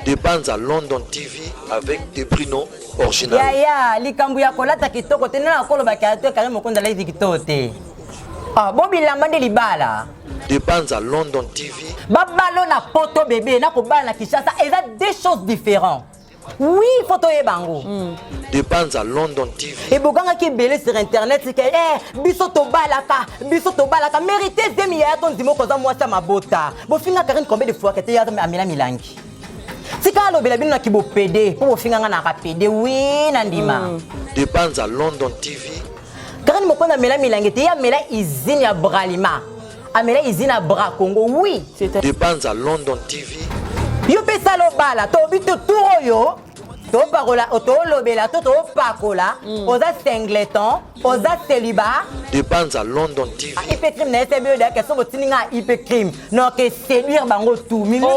Des bandes à London TV avec des Bruno original. Ya, likambu ya kolata kitoko tenena kolo bakato kare mokonda live kitote. Ah, bobi lamande libala. Des bandes à London TV. Babalo na poto bébé na ko bala na Kinshasa, ils ont deux choses différentes. Oui, photo e bango. Des bandes à London TV. Et boganga qui belé sur internet c'est que biso to balaka mérité zemi ya ton dimo koza moi ça mabota. Bo finga Karine combien de fois que te ya amela milangi. Sika lo bela bino na kibo PD, bo finga na ka PD oui na ndima. Des bandes à London TV. Karine mokonda mela milangi te ya mela izine ya Bralima. Amela izine ya Bra Congo oui. Des bandes à London TV. Yo pesa lo bala to bito turo yo. To parola to lobela to pakola oza singleton oza célibat. Des bandes à London TV. IP crime na SBO da que so botininga IP crime non que séduire bango tout mimi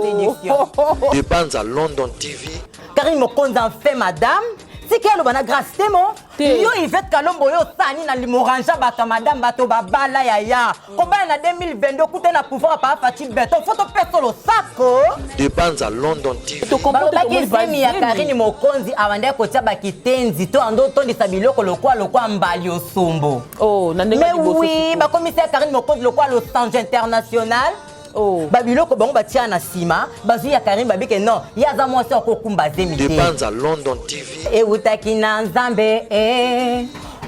séduction. Des bandes à London TV. Karine mokonza en fait madame si qu'elle bana grâce temo yo Yvette Kalombo yo sani na limoranja bato madame bato babala ya ko ba na 2022 kuté na pouvoir pa Fati Beton photo persolo sako. Des bandes à London TV. Bakizemi ya Karine mokonzi awande kotia bakitenzi to ando to ndisa biloko lokwa mbali osombo. Oh na ndenge liboso. Mais oui, ba commissaire Karine mokonzi lokwa Los Angeles international. Oh, babiloko bango batia na sima, bazu ya Karine babike non, yaza mwasi okokumba zemi. Des bandes à London TV. E utaki na nzambe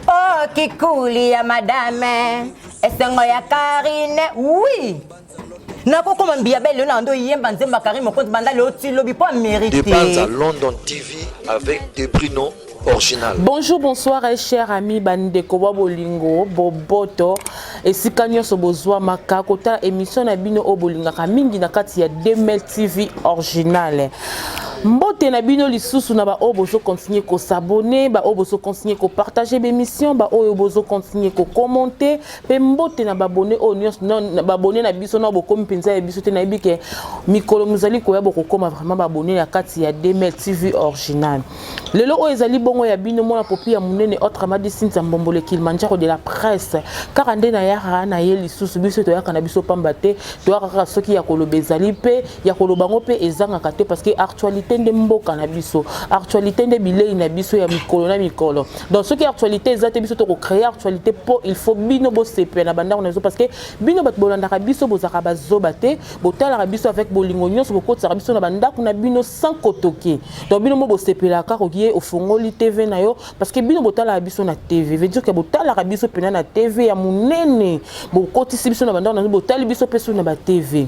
oh kikuli ya madame esengo ya Karine oui. Nako koma mbia belle na ndo yemba nzemba Karine mokonzi banda le otilo bipo mérité. Des bandes à London TV avec des Bruno original. Bonjour, bonsoir, chers amis Bandeko Bolingo, Boboto, et si Kanyo Sobozwa Maka, Kota émission na bino Obolinga Mingi na kati ya Demel TV original. Mbote na bino lisusu na ba obozo continuer ko s'abonner, ba obozo continuer ko partager l'émission, ba obozo continuer ko commenter, pe mbote na ba abonné o nyos non ba abonné na biso na bokomi penza ya biso te na bike mikolo muzali ko ya boko koma vraiment ba abonné na kati ya Demel TV original. Lelo o ezali bongo ya bino mona popi ya munene autre madi Sinza Mbombole Kilimanjaro de la presse. Karande na ya na ye lisusu biso to ya kana biso pambate to ya soki ya koloba ezali pe ya koloba ngo pe ezanga kate parce que actualité de mboka na biso actualité de bilei na biso ya mikolo na mikolo donc ce qui actualité ezate biso to ko créer actualité po il faut bino bo sepe na banda on parce que bino bat bolanda ka biso bozaka bazobate botala ka biso avec bolingo nyonso bokotsa biso na banda kuna bino sans kotoke donc bino mo bo sepela ka kokie au fongoli TV na yo parce que bino botala biso na TV veut dire que botala ka biso pena na TV ya munene bokotisi biso na banda on botali biso peso na ba TV.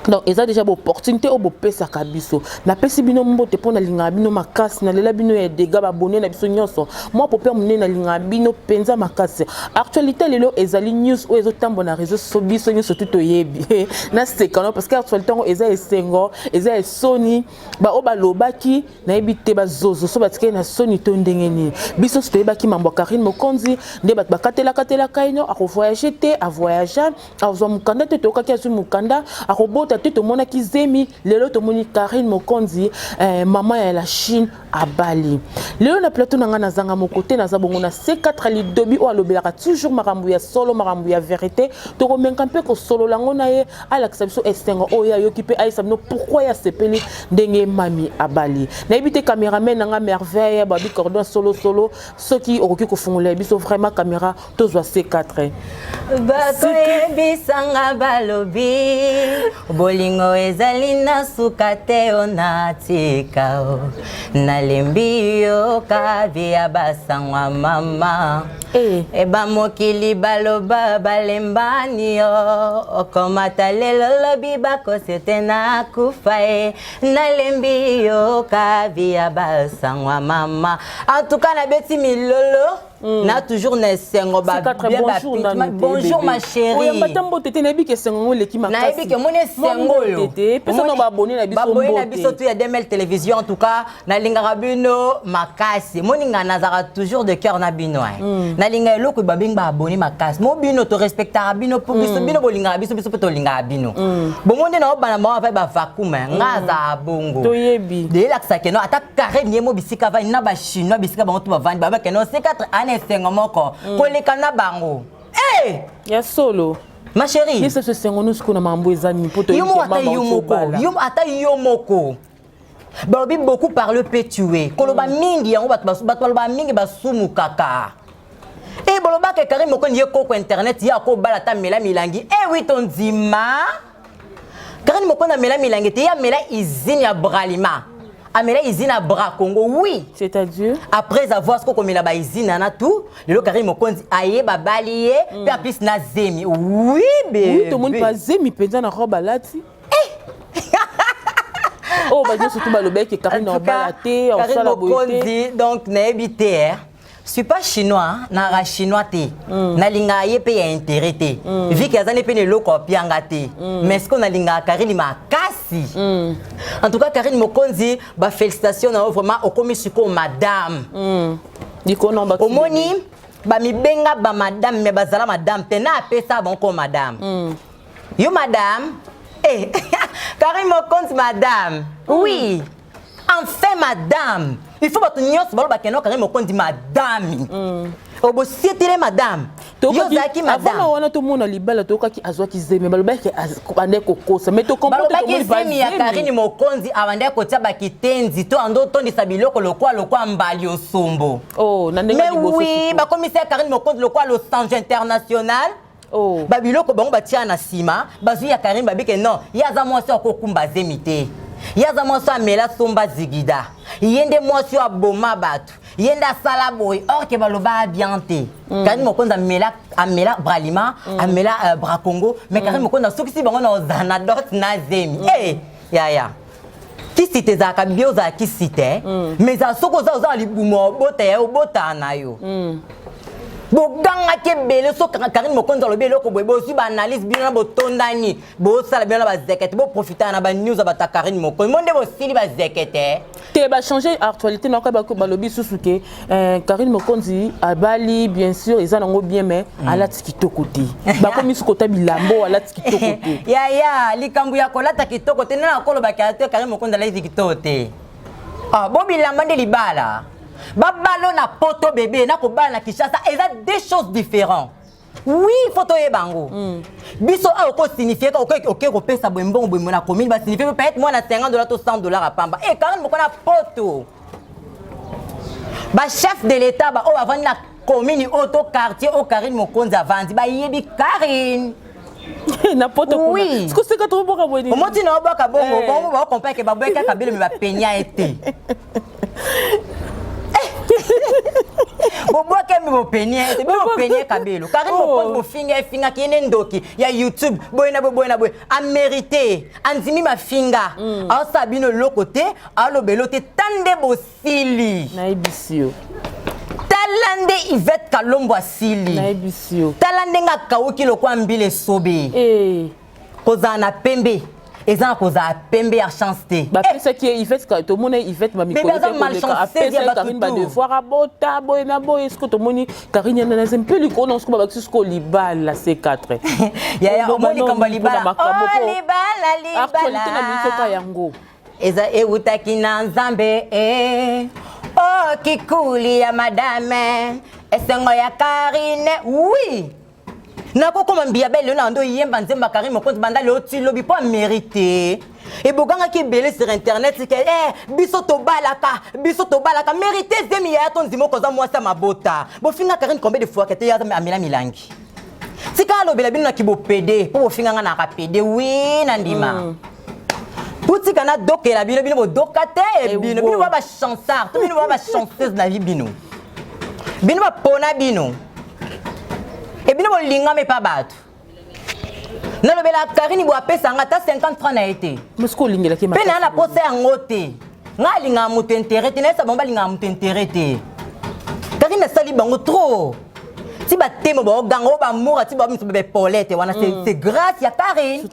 Donc ils ont déjà une opportunité au beau pesa kabiso na pesi bino mbote pona linga bino makasi na lela bino ya dégâts abonné na biso nyonso moi popé munene na linga bino penza makasi actualité lelo ezali news o ezotambo na réseaux sociaux biso nyonso tout yebi na sekano parce que actualité ngo eza esengo eza Sony ba o balobaki na ebite bazozo so batike na Sony to ndengeni biso so yebaki mambo Karine mokonzi nde bat bakatela kaino a voyager te a voyager a zo mukanda te to kaki azu mukanda a robota tout mona kizemi lelo to moni Karine mokonzi maman ya la Chine à Bali lelo na plateau nanga na zanga mokote na zabongo na C4 li dobi o alobelaka toujours makambu ya solo makambu ya vérité to komenka mpe ko solo lango na ye alakisa biso esengo o ya yoki pe aisa no pourquoi ya sepeli ndenge mami à Bali na ebite cameraman nanga merveille babi cordon solo soki okoki ko fungola biso vraiment caméra tozwa C4 bato ebisanga balobi bolingo ezali na sukate ona tikao nalembi yo kavi ya basangwa mama eba mokili baloba balembani yo okomata lelo lobi bakosete na kufa nalembi yo kavi ya basangwa mama en tout cas na beti milolo na toujours na sengo ba bonjour ma chérie oya batambo tete na bike sengo leki makasi na bike mone sengo yo tete pesa no ba abonné na biso mbote na biso tu ya Demel télévision en tout cas na linga bino makasi moninga nazara toujours de cœur na bino na linga eloko ba bing ba abonné makasi mo bino to respectera bino pour biso bino bolinga biso to linga bino bomonde na obana ma fa ba vakuma ngaza bongo to yebi de laksa keno ata Karine yemo bisika va na ba chinois bisika bango to ba vandi ba keno C4 ane sengo moko koleka na bango ya solo Ma chérie. Yesa ce sengo nous ko na mambo ezani poto yo ata yo moko. Balobi beaucoup par le pétué. Koloba mingi yango baloba mingi basumu kaka. Et baloba ke Karim Mokonzi ye koko internet ya ko bala ta mela milangi. Eh oui ton dima. Karim Mokonzi mela milangi te ya mela izine ya Bralima. Amela izine à Bra Congo, oui. C'est-à-dire après avoir ce qu'on met là-bas izine na tout, le Karim Mokonzi aye babalié, puis plus na zemi. Oui, bébé. Oui, tout le monde pas zemi penza na roba lati. Oh, bah je surtout le bec Karim na balaté, on sala boité. Donc n'habité. Je suis pas chinois, na chinois té. Na linga ye pe intérêt té. Vu que azane pe ne loko pianga té. Mais ce qu'on a linga Karim ma kasi. En tout cas Karim Mokonzi, ba félicitations na vraiment au commissuko madame. Diko non ba. Omoni ba mi benga ba madame me bazala madame te na pesa bon ko madame. Yo madame, eh Karim Mokonzi madame. Oui. Enfin madame. Il faut que nous soyons Karim Mokonzi madame. Obo sietele madame. Yozaki madame. Avant on a tout monde libala to kaki azwaki zeme balobaki azobande kokosa mais to comprendre que zemi ya Karim Mokonzi avande ko tia bakitenzi to ando tondisa biloko lokwa mbali osombo. Oh na ndenge liboso. Mais oui, ba commissaire Karim Mokonzi lokwa lo Sange international. Oh. Ba biloko bango batia na sima, bazu ya Karim babike non, yaza mwasi okokumba zemi te. Yaza mwasi amela somba zigida. Yende mwasi aboma batu. Yenda sala boy or ke baloba bien te. Karim Mokonzi amela Bralima, amela Bra Congo, mais Karim Mokonzi soki si bango na ozanadot na zemi. Eh, ya. Qui cite zaka bioza qui cite, mais za soko za libumo bote obota na yo. Boganga ke bele so Karim Mokonzi lo belo ko bobo si ba analyse bien na botondani bo sala bien na ba zekete bo profiter na ba news ba ta Karim Mokonzi monde bo sili ba zekete te ba changer actualité na ko ba lobi susuke Karim Mokonzi abali bien sûr ils en ont bien mais ala tikitoko te ba komi sukota bilambo ala tikitoko te ya likambu ya kolata kitoko te na ko lo ba Karim Mokonzi ala tikitoko te ah bo bilamba de libala babalo na poto bébé na ko bala na Kinshasa ils ont deux choses différentes. Oui, photo e bango. Biso a ko signifier ko pesa bombon bomo na commune ba signifier peut-être moi na $50 to $100 à pamba. Et quand on a poto. Ba chef de l'état ba o avant na commune auto quartier au Karim Mokonzi avandi ba yebi Karim. Na poto ko. Oui. Est-ce que c'est 80 boka boni? Comment tu na boka bongo bongo ba comprendre que ba boka kabelo me ba penya été. Bobo kemi bo penye, c'est bien bo penye kabelo. Karim Mokonzi bo finga kiene ndoki ya YouTube, boyena a mérité. Anzimi ma finga. A sabino lokote, a lo belote tande bo sili. Na ebisio. Talande Yvette Kalombo asili. Na ebisio. Talande nga kauki lokwa mbile sobe. Kozana pembe. Ezan koza pembe a chance. Ba pesa ki Yvette ka to mona Yvette mami ko ko ka apesa Karim ba devoir abota boyena boy est-ce que to moni Karim na zempe li ko non ko ba ko libala C4 ya omoni kamba libala libala actualité na biso ka yango eza utaki na nzambe oh kikuli ya madame esengo ya Karine oui. Nako koma mbia belle na ndo yemba nzemba Karim Mokonzi banda le oti lobi po mérité et boganga ki belé sur internet que biso to balaka mérité zemi ya ton zimo koza mwasa mabota bo finga Karim combien de fois que te ya amela milangi sika lo bela bino na ki bo PD po bo finga nga na ka PD oui na ndima puti kana dokela bino bo dokate bino ba chansard to bino ba chanteuse na vie bino ba pona bino. Et bien, on linga mais pas battu. Non, le bela Karim bo apesa ngata 50 francs na été. Mais ce qu'on linga qui m'a. Pe na posé en ngote. Nga linga mutu intérêt, na sa bomba linga mutu intérêt. Karim na sali bango trop. Si ba temo ba gango ba moura ti ba mi be polette wana c'est grâce ya Karim.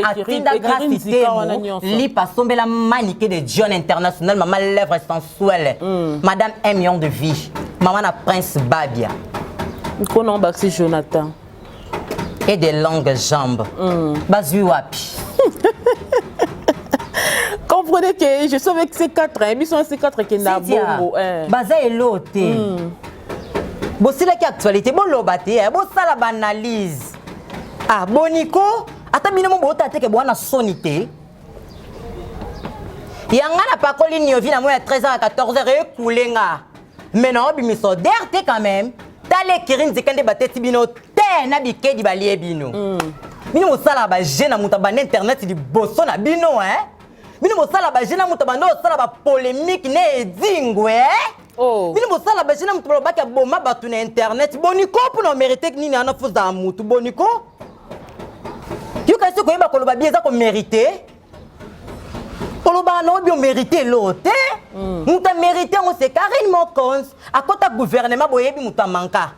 Atinda grâce li pasombela maniqué de John International maman lèvres sensuelles. Madame 1 million de vie. Maman na Prince Babia. Konon Baxi Jonathan. Et des longues jambes. Bazui wapi. Comprenez que je suis avec C4, ils sont C4 qui n'a bongo. Baza elote. Bon c'est la actualité, bon lobate, bon ça la banalise. Ah, boniko, ata bino mo bota te ke bwana sonité. Yanga na pakoli nyovi na mo ya 13h à 14h ekulenga. Mais non, bimiso derte quand même. Tale kirin zikande bateti bino te na bikedi balie bino. Bino mosala ba jeune muta ba internet di bosso na bino Bino mosala ba jeune muta ba no sala ba polémique ne edingwe Bino mosala ba jeune muta ba ka boma batu na internet. Boniko pour no mériter nini ana fuza mutu boniko. Yo kasi ko yeba ko loba bieza ko mériter. Oloba no bio mériter l'autre. Muta mériter on se Karine Mokonzi à kota gouvernement boyebi muta manka.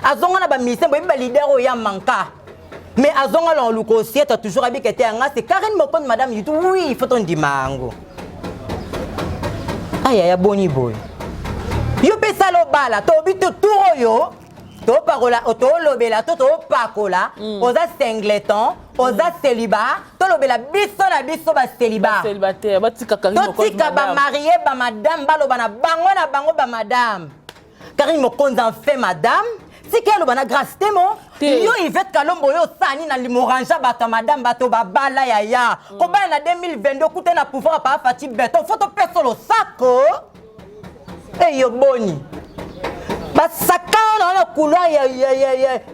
Azonga na ba mission boyebi ba leader o ya manka. Mais azonga la luko sieta toujours abi kete anga c'est Karine Mokonzi madame du tout oui il faut ton dimango. Aïe aïe boni boy. Yo pe salo bala to bito touro yo. To parola to lobela to pakola oza singleton oza célibat to lobela biso na biso ba célibat célibataire batika Karine Mokonzi tika ba marié ba madame baloba na bango ba madame Karine Mokonzi en fait madame si kelo bana grâce temo yo Yvette Kalombo yo sani na limoranja bato madame bato ba bala ya ko ba na 2022 kute na pouvoir pa Fati Beton photo persolo sako yo boni basaka na couloir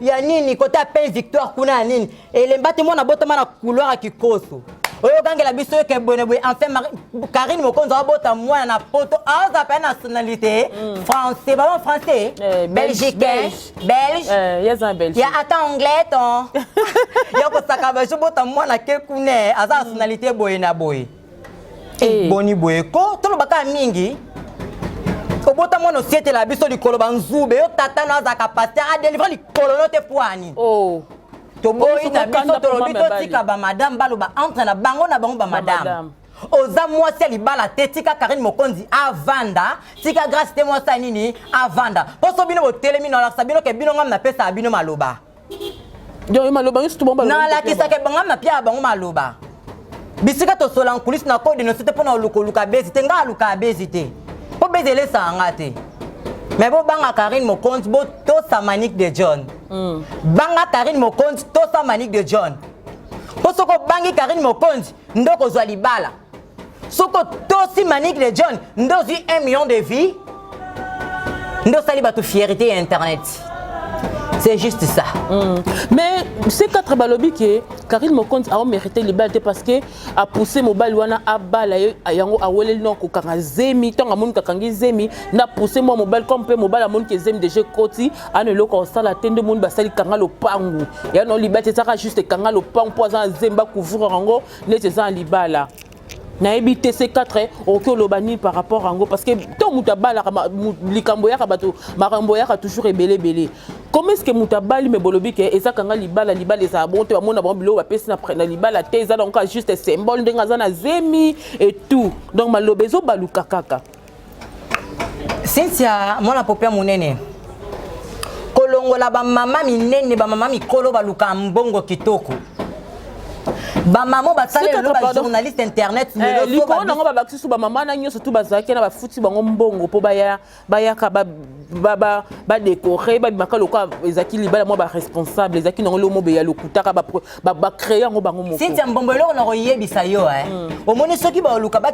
ya nini côté Pain Victoire kuna nini elemba te mona botama na couloir ya kikoso oyo gangela biso ke boneboy enfin Karine Mokonzi abota mwana na poto aza pa nationalité français ba français belgique belge yes en belge ya ata anglais ton ya ko saka ba jo bota mwana ke kune aza nationalité boy na boy boni boy ko to lo baka mingi Obota mono siete la biso di koloba nzube yo tata na za capacité à délivrer li kolono te poani. To boyi na biso to lobi to tika ba madame baloba entre na bango ba madame. Oza mwasi libala te tika Karine Mokonzi avanda tika grâce te mwasi nini avanda. Poso bino bo telemi na la sabino ke bino ngam na pesa bino maloba. Yo maloba yo stubo maloba. Na la kisa ke bangam na pia bango maloba. Bisika to sola en coulisses na ko de no c'était pour na luka bezite nga luka bezite. Pour baiser les sangaté. Mais bon, banga Karine Mokonzi, bon, to sa manique de John. Banga Karine Mokonzi, to sa manique de John. Pour ce que bangi Karine Mokonzi, ndoko zwa bala. Ce que to si manique de John, ndo zi 1 million de vies. Ndo sali bato fierté internet. C'est juste ça. Mais ces 4 balobi que Karine Mokonzi a mérité liberté parce que a poussé mobile wana a bala yango a wele non ko kanga zemi tant amon kakangi zemi na poussé moi mobile comme pe mobile amon ke zemi déjà koti ane loko sala tende mon basali kanga lo pangu ya non liberté ça juste kanga lo pangu poison zemba couvrir rango ne te ça libala na ebité ces 4 OK lobani par rapport à ngo parce que to mutabala likambo ya bato makambo ya toujours ebele. Comment est-ce que mutabali me bolobi ke eza kanga libala eza bon te ba mona bon bilo ba pesi na prendre libala te eza donc juste symbole ndenga za na zemi et tout donc malobezo baluka kaka Cynthia mona popia munene kolongola ba mama minene ba mama mikolo baluka mbongo kitoko ba maman ba sala le ba journaliste internet le liko na ngo ba bakisi ba mama na nyoso tu bazaki na ba futi bango mbongo po baya ka ba décorer ba makalo ko ezaki libala mo ba responsable ezaki na ngo mo be ya lokutaka ba créer ngo bango moko Cynthia Mbombolo na royebisa yo omoni soki ba luka ba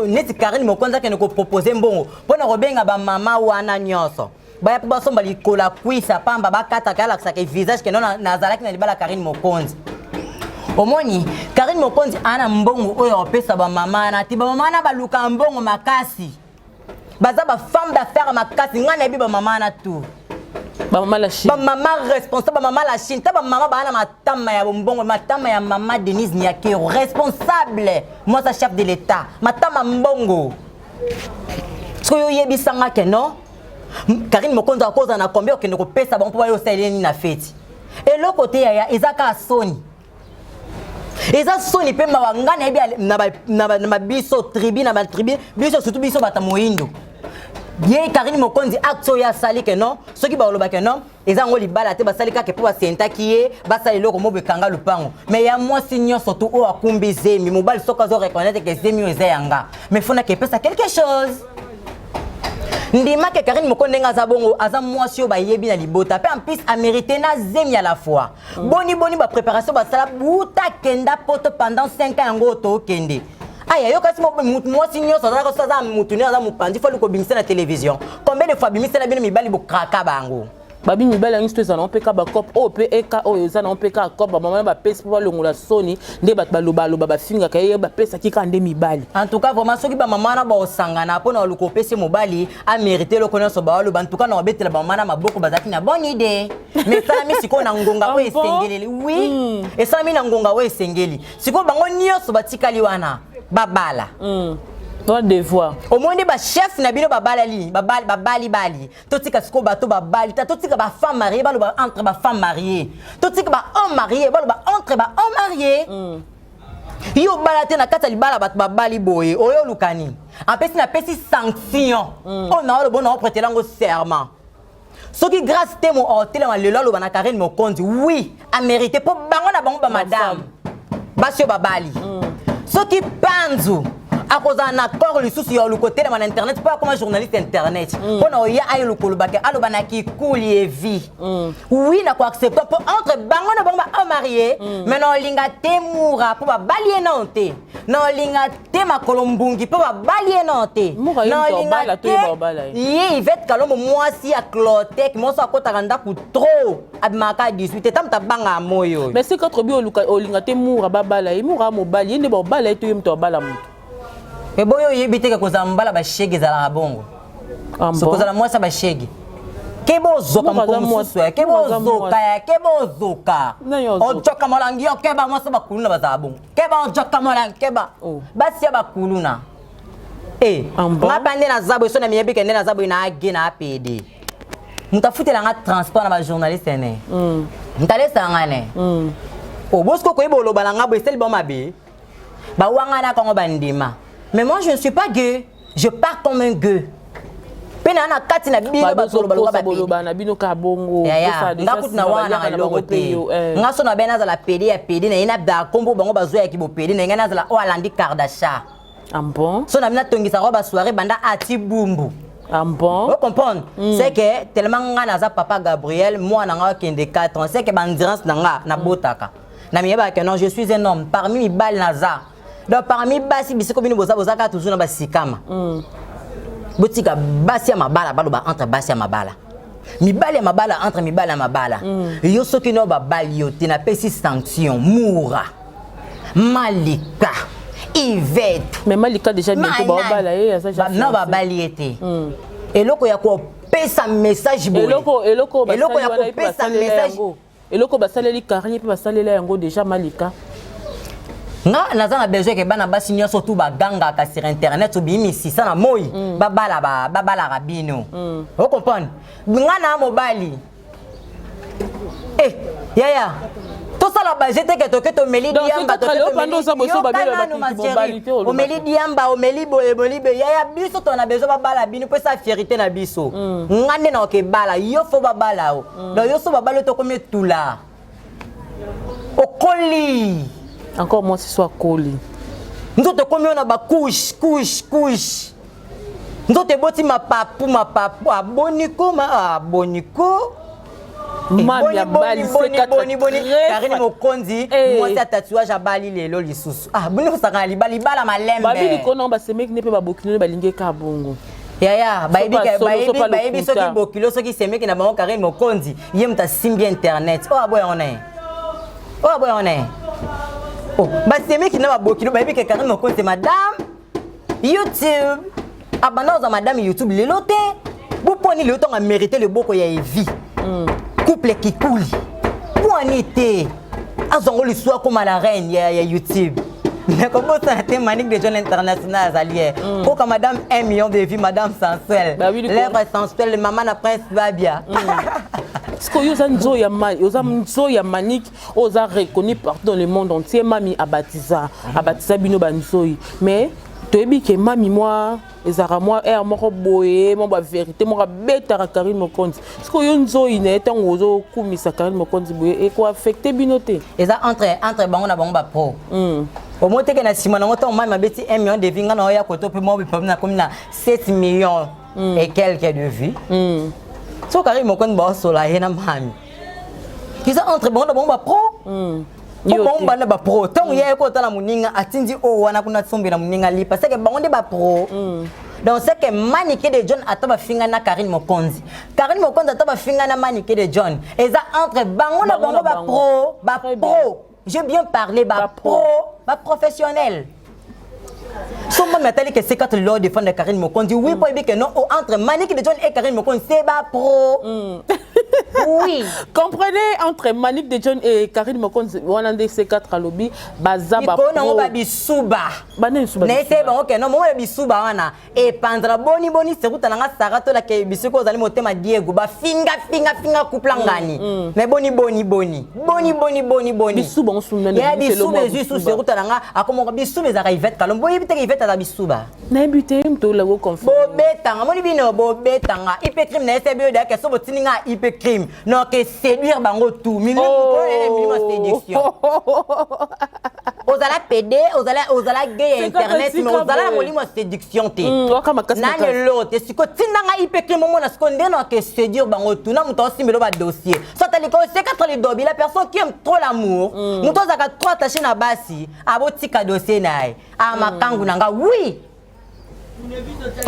neti Karine Mokonzi ke ne ko proposer mbongo pona ko benga ba mama wana nyoso ba ya ba somba likola kwisa pamba ba kata kala ke visage ke na nazalaki na libala Karine Mokonzi omoni Karine Mokonzi ana mbongo oyo opesa ba mama na ti ba mama na baluka mbongo makasi baza ba femme d'affaires makasi ngana bi ba mama na tout ba mama la Chine ba mama responsable ba mama la Chine ta ba mama bana matama ya mbongo matama ya mama Denise Nyakero responsable moi sa chef de l'état matama mbongo soyo yebisanga ke non Karine Mokonzi akoza na combien okende ko pesa ba mpo yo saleni na fête et le côté ya ezaka soni eza soni pe mawangana ebi na biso tribu na ba tribu biso surtout biso bata moindo ye Karine Mokonzi acto ya sali ke non soki ba oloba ke non eza ngo libala te basali ka ke po basenta kiye basali loko mo bekanga lupango mais ya mwasi nyonso tu o akumbi zemi mobali soka zo reconnaître que zemi eza yanga mais fona ke pesa quelque chose ndima ke Karine Mokonde ngaza bongo aza mwasi ba yebi na libota pe en plus a mérité na zemi à la fois boni ba préparation ba sala buta kenda poto pendant 5 ans ngo to kende aya yo kasi mo mwasi nyo so za ko sa mutu ni aza mupandi fo luko bimisa na télévision combien de fois bimisa na bino mibali bo kraka bango babi mibali yango to ezana mpeka bakop oyo mpe eka oyo eza na mpeka akop bamama bapesi mpo balongola soni nde bato balobaloba bafingaka ye bapesaki kaka nde mibali en tout cas vraiment soki bamama na baosangana mpo na oluka opesi mobali amérité eloko nyonso baoloba en tout cas na obetela bamama na maboko bazalaki na bonne idée mais esalami sikoyo na ngonga oyo esengeli oui esalami na ngonga oyo esengeli sikoyo bango nyonso batikali wana babala Toi devoir. Au moins des chefs na bino babali bali. Totika siko bato babali, totika ba femme mariée, ba entre ba femme mariée. Totika ba homme marié, ba entre ba homme marié. Yo balate na kata libala bat babali boye, oyo lukani. Apesi na pesi sanction. On a le bon on prêter lango serment. Ce qui grâce témo hôtel en le lolo bana Karine Mokonde, oui, a mérité pour bango na bango ba madame. Basio babali. Ce qui panzu à cause d'un accord, le souci au côté de mon internet, pas comme un journaliste internet. On a eu à l'Ukolubake, à l'Obanaki, coulier vie. Oui, n'a quoi accepter pour entre bango na bango un marié, mais non linga temoura pour balier nanté. Non linga tema kolombungi pour balier nanté. Non linga te. Il va être calme moi si à clotek, moi ça côté randa pour trop. Abmaka 18 tam ta banga moyo. Mais c'est quatre bio au linga temoura babala, il moura mo balier ne bo bala to yim to bala mutu. Mais bon, il y a des choses qui ba shege za la bongo. So ko za la mwasa ba shege. Kebo zoka mkomo swa, kebo zoka. O choka molangi o keba mwasa ba kuluna ba za bongo. Keba o choka molangi keba. Basi ya ba kuluna. Ngapande na zabo so na miyebi kende na zabo ina age na APD. Mutafuti la nga transport na ba journaliste ne. Mtalesa ngane. O bosko ko ibo lo balanga bo esel bon mabe. Ba wanga na kongo bandima. Mais moi je ne suis pas gay, je pars comme un gay. Pena na kati na bino basolo baloba na bino ka bongo ngakuti na wana lokote ngaso na bena za la PD ya PD na ina da kombo bango bazoya ki bo PD na ngana za la o alandi Kardashian. Bon So na bina tongisa roba soirée banda ati bumbu. Bon vous comprenez c'est que tellement ngana za papa Gabriel moi na nga kende 4 ans c'est que bandurance na nga na botaka na miyeba que non je suis un homme parmi les balles naza. Donc parmi basi bisiko bino bozaka toujours na basikama. Botika basi ya mabala baloba entre basi ya mabala. Mibala ya mabala entre mibala ya mabala. Yo soki no babali yo te na pesi sanction moura. Malika Yvette. Mais Malika déjà bientôt babala ça déjà. Non babali été. Eloko ya ko pesa message boy. Eloko ya ko pesa message. Eloko basaleli Karine pe basalela yango déjà Malika. Nga naza na besoin ke bana basi nyonso tu baganga ka sur internet to bimi sisa na moi babala rabino. Vous comprenez? Nga na mobali. Yaya. To sala ba jete ke to meli diamba to o meli diamba o meli boye yaya biso to na besoin babala bino pe sa fierté na biso. Nga ne na ke bala yo fo babala o. Do yo so babalo to comme tula. O koli. Encore moi, ce soit collé. Nous te combien on a couche. Nous te boti ma papu, aboniko. Mami ya bali boni. Karine Mokonde, moi c'est tatouage à bali lelo lisusu. Boni osaka libala malembe. Babi likono ba semek ne pe ba bokino ba linge ka bongo. Yaya, baby soki bokilo soki semek na bango Karine Mokonde, yem ta simbi internet. Aboy on est. Bah c'est mec qui n'a pas beaucoup de baby qui Karine Mokonde madame YouTube abandonne madame YouTube les lotés vous prenez le temps à mériter le beau qu'il y a vie couple qui coule pour en été azongo le soir comme à la reine il y a YouTube mais comment ça a été manique de jeunes internationales alliés pour que madame 1 million de vues madame sensuelle lèvres sensuelles maman la prince Babia. Parce que Yosa Manik osa reconnu partout dans le monde entier mami abatiza bino banzoi mais toyebi ke mami moi ezara moi moko boye mo ba vérité mo beta Karine Mokonde parce que yo nzoi ne tango ozo kumisa Karine Mokonde boye et ko affecter binoté eza entre bango na bango ba pro au moins que na simana ngoto mami mabeti 1 million de vinga na ya koto pe mo bi na comme na 7 millions et quelques de vues. So Karim Mokonzi ba sola hena mami. Kisa entre bon ba pro. Bon ba pro. Tant yé ko tala muninga atindi o wana kuna tsombe na muninga lipa. C'est que bango de ba pro. Donc c'est que maniqué de John ataba finga na Karim Mokonzi. Karim Mokonzi ataba finga na maniqué de John. Et ça entre bango na bango ba pro, ba pro. J'ai bien parlé ba pro, ba professionnel. So moi m'attelle que c'est quatre lors défendre Karim Mokonzi. Oui pour dire que non entre maniqué de John et Karim Mokonzi c'est ba pro. Oui. Comprenez entre Manick de John et Karim Mokonzi, on a des C4 à lobby, bazaba pro. On a bisuba. Banen suba. N'était bon ok non moi bisuba wana et pendra boni c'est route na sarato la ke bisuko zali motema Diego ba finga couple ngani. Mais boni. Bisuba on soumena. Ya bisuba juste sur route na akomo bisuba za Yvette Kalombo yebite Yvette za bisuba. Na bité mto la go confirm. Bobetanga moni bino bobetanga ipe crime na SB da ke so botininga ipe crime. Non que séduire bango tout minimum séduction. Ozala PD, ozala gay internet mais ozala molimo séduction te. Nane l'autre siko tindanga ipe crime mo na skonde non que séduire bango tout na muto simelo ba dossier. Soit aliko c'est quatre les dobi la personne qui aime trop l'amour, muto zaka trop attaché na basi, abotika dossier nae. A makangu nanga oui.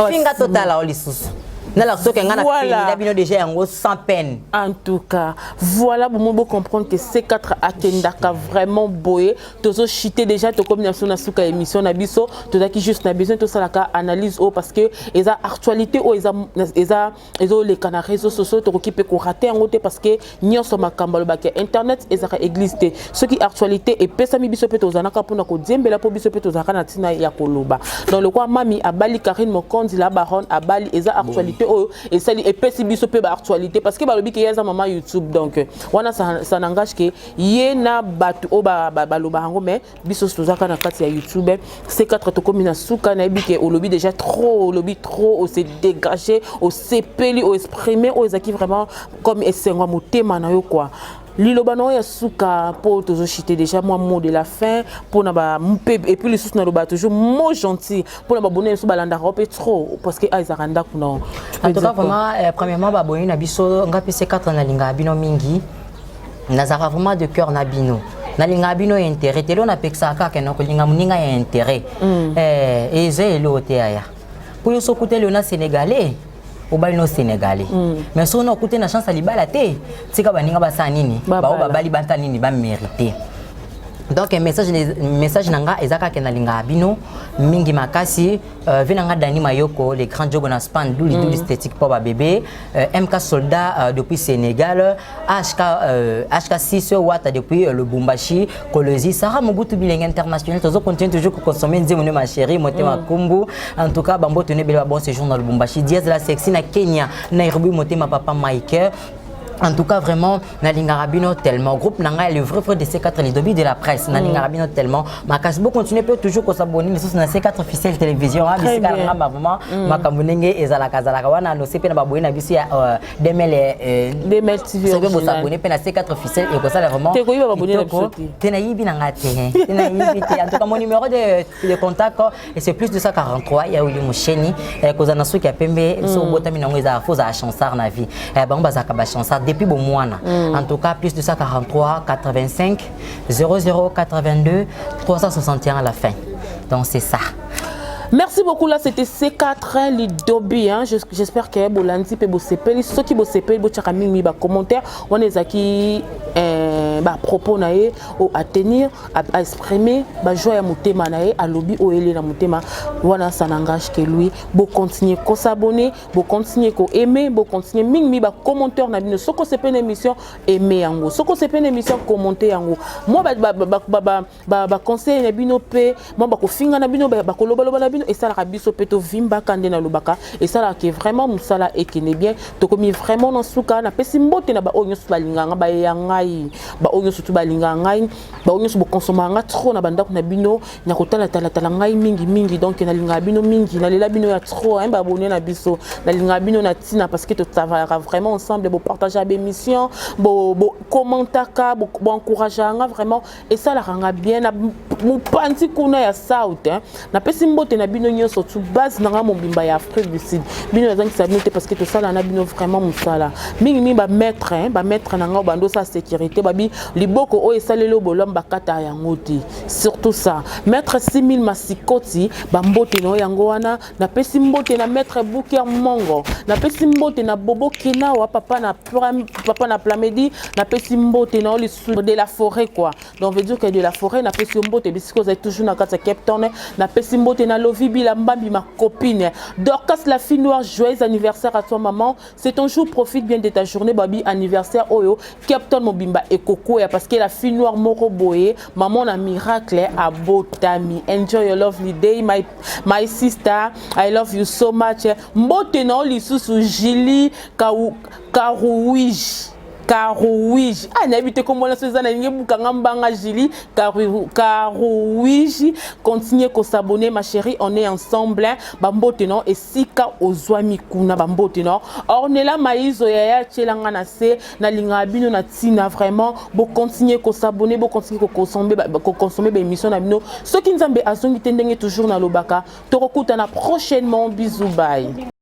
Finga total la olisusu. Voilà. Déjà sans peine. En tout cas, voilà pour moi comprendre que ces quatre akendaka vraiment boé. Tozo chité déjà to combinaison na suka émission na biso, to daki juste na besoin to ça la analyse parce que les actualité ou les canaux réseaux sociaux to qui peut rater en côté parce que nyon so makamba le baké internet et ça église té. Ce qui actualité et pesa mi biso peto zanaka pour na ko diembela po biso peto zaka na tina ya koloba. Dans le quoi mami abali Karim Mokonzi la baronne abali et actualité et ça et puis biso pe ba actualité parce que balobi ke yaza maman YouTube donc wana ça n'engage que yena batu o ba loba hango mais biso tozaka na kati ya YouTube c'est quatre to komina suka na bi ke o lobi déjà trop au se dégager au sepeli au exprimer au ezaki vraiment comme esengwa motema na yo quoi. Lilobano ya suka pour toujours chiter déjà moi mot de la fin pour na ba et puis les sous na loba toujours mot gentil pour na ba bonner sous balanda rope trop parce que aiza randa kuna en tout cas vraiment premièrement ba boyina biso ngapi C4 na linga bino mingi nazara vraiment de cœur na bino na linga bino intérêt telo na peksa ka ke na ko linga muninga ya intérêt et ze elote aya pour yo sokuté le na sénégalais au bali no sénégalais mais si on a écouté na chance à libala té tika baninga basa nini ba bali banta nini ba mériter donc message nanga ezaka ke na linga bino mingi makasi venanga Dani Mayoko les grands jogo na span duli esthétique pour ba bébé MK soldat depuis Sénégal HK6 Wata depuis le Bumbashi Kolozi Sarah Mobutu Bilingue international toujours continue toujours consommer nzemone ma chérie motema kumbu en tout cas bambo tenez bel bon séjour dans le Bumbashi Diaz la sexy na Kenya Nairobi motema papa Mike. En tout cas, vraiment, Nalinga Rabino tellement. Groupe Nanga est le vrai frère de C4, les dobi de la presse. Nalinga Rabino tellement. Ma Kasbo continue peut toujours qu'on s'abonne. Mais c'est C4 officiel télévision. Très bien. Vraiment, ma Kamunenge et Zalaka Zalakawana, nous sommes abonnés na bisi à Demel TV. C'est bien s'abonner à C4 officiel et comme ça vraiment. T'es quoi abonné na bisi? Tenaïbi Nanga Té. En tout cas, mon numéro de contact et c'est plus de 143. Il y a eu mon chéni. Kozana Souki a pembe. So botami nango eza foza chansar na vie. Bon bazaka ba chansar. Depuis bon mois. En tout cas, plus de 143, 85, 00, 82, 361 à la fin. Donc c'est ça. Merci beaucoup, là c'était C4 les Dobi, hein. J'espère que vous l'avez dit, vous savez, ceux qui vous savez, vous avez mis des commentaires, on est qui propos à tenir, à exprimer, à jouer à motema à lobby ou à motema, voilà ça n'engage que lui. Vous continuez à s'abonner, vous continuez à aimer, vous continuez à commenter na bino. Ce que c'est pas une émission, aimer en gros. Ce que c'est pas une émission, commenter en gros. Moi, conseil na bino pe, moi finga na bino, loba et ça la biso peto vimba kande na lubaka et ça là qui est vraiment musala et qui n'est bien to comme vraiment dans souka na pesimbote na ba onyo balinga ba yangai ba oyo surtout balinga ngai ba oyo bo consommer nga trop na banda ko na bino na kotala tala ngai mingi donc na linga bino mingi na lela bino ya trop hein ba abonné na biso na linga bino na tina parce que tout travaillera vraiment ensemble bo partager l'émission bo commentaka bo encourager nga vraiment et ça la ranga bien na mu panti kuna ya South hein na pesi mbote na bino nyonso tu base na nga mobimba ya Afrique du Sud bino na zangi sabinote parce que tout ça na bino vraiment musala mingi ba mettre hein ba mettre na nga bando sa sécurité babi liboko o esalelo bolom bakata ya ngoti surtout ça mettre 6000 masikoti ba mbote no yango wana na pesi mbote na mettre Bouker Mongo na pesi mbote na Bobo Kina wa papa na Plamedi na pesi mbote na le sud de la forêt quoi donc veut dire que de la forêt na pesi mbote bisiko vous êtes toujours na kata Cape Town na pesi mbote na Lovi Bilambambi ma copine Dorcas la fille noire joyeux anniversaire à toi maman c'est ton jour profite bien de ta journée babi anniversaire oyo Cape Town mobimba et Coco parce que la fille noire moko boye maman na miracle à Botami enjoy your lovely day my sister I love you so much mbote na lisusu Jili Karouige n'habite comme la Suzanne Bukangambanga Jili Karouige continuez à s'abonner ma chérie on est ensemble bambote non et sika ozwami kuna bambote non ornela maizo yaya tchelanga na se na linga bino na tina vraiment bo continuer à s'abonner bo continuer à consommer ba émission na bino ceux qui nzambe azongi tendenge toujours na lobaka to rokuta na prochainement bisous bye.